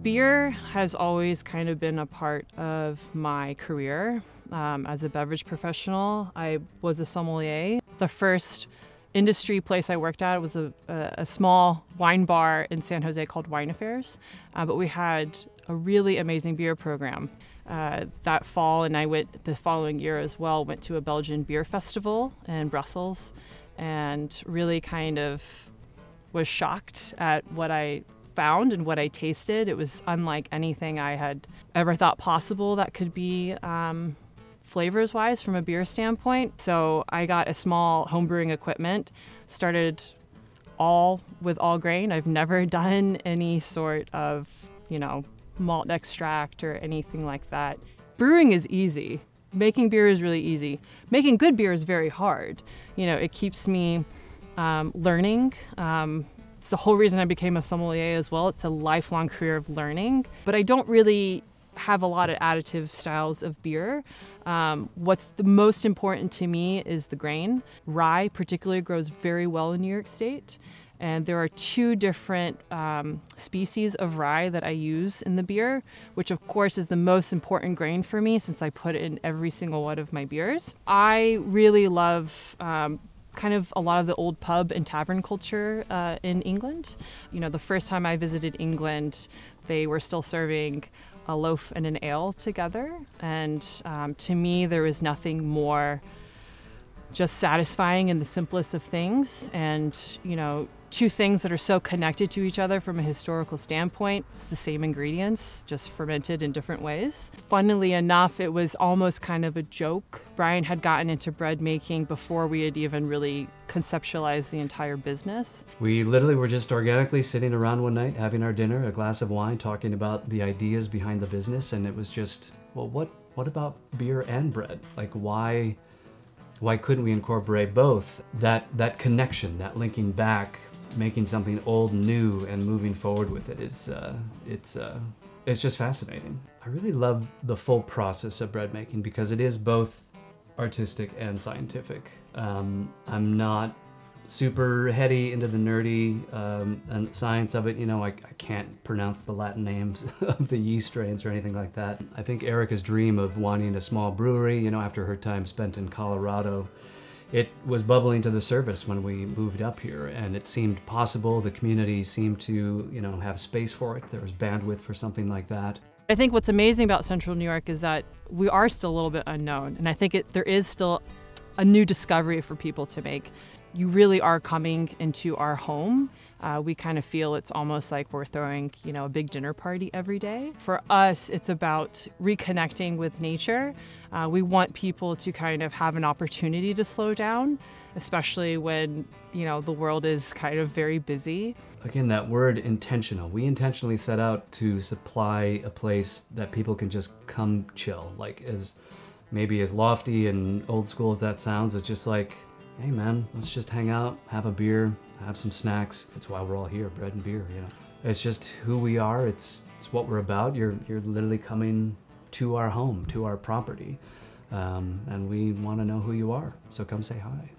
Beer has always kind of been a part of my career. As a beverage professional, I was a sommelier. The first industry place I worked at was a small wine bar in San Jose called Wine Affairs, but we had a really amazing beer program. That fall, and I went the following year as well, went to a Belgian beer festival in Brussels and really kind of was shocked at what I found and what I tasted. It was unlike anything I had ever thought possible that could be flavors-wise from a beer standpoint. So I got a small homebrewing equipment, started with all grain. I've never done any sort of, malt extract or anything like that. Brewing is easy. Making beer is really easy. Making good beer is very hard. It keeps me learning. It's the whole reason I became a sommelier as well. It's a lifelong career of learning. But I don't really have a lot of additive styles of beer. What's the most important to me is the grain. Rye particularly grows very well in New York State. And there are two different species of rye that I use in the beer, which of course is the most important grain for me since I put it in every single one of my beers. I really love kind of a lot of the old pub and tavern culture in England. The first time I visited England, they were still serving a loaf and an ale together. And to me, there was nothing more just satisfying in the simplest of things. And, two things that are so connected to each other from a historical standpoint. It's the same ingredients, just fermented in different ways. Funnily enough, it was almost kind of a joke. Brian had gotten into bread making before we had even really conceptualized the entire business. We literally were just organically sitting around one night, having our dinner, a glass of wine, talking about the ideas behind the business. And it was just, well, what about beer and bread? Like, why couldn't we incorporate both? That connection, that linking back, making something old new and moving forward with it is it's just fascinating. I really love the full process of bread making because it is both artistic and scientific. I'm not super heady into the nerdy and science of it. I can't pronounce the Latin names of the yeast strains or anything like that. I think Erica's dream of wanting a small brewery, after her time spent in Colorado, it was bubbling to the surface when we moved up here, and it seemed possible. The community seemed to, have space for it. There was bandwidth for something like that. I think what's amazing about Central New York is that we are still a little bit unknown, and I think there is still a new discovery for people to make. You really are coming into our home. We kind of feel it's almost like we're throwing, a big dinner party every day. For us, it's about reconnecting with nature. We want people to kind of have an opportunity to slow down, especially when, the world is kind of very busy. Again, that word intentional. We intentionally set out to supply a place that people can just come chill. Like, maybe as lofty and old school as that sounds, it's just like, hey man, let's just hang out, have a beer, have some snacks. That's why we're all here, bread and beer, It's just who we are, it's what we're about. You're literally coming to our home, to our property, and we want to know who you are, so come say hi.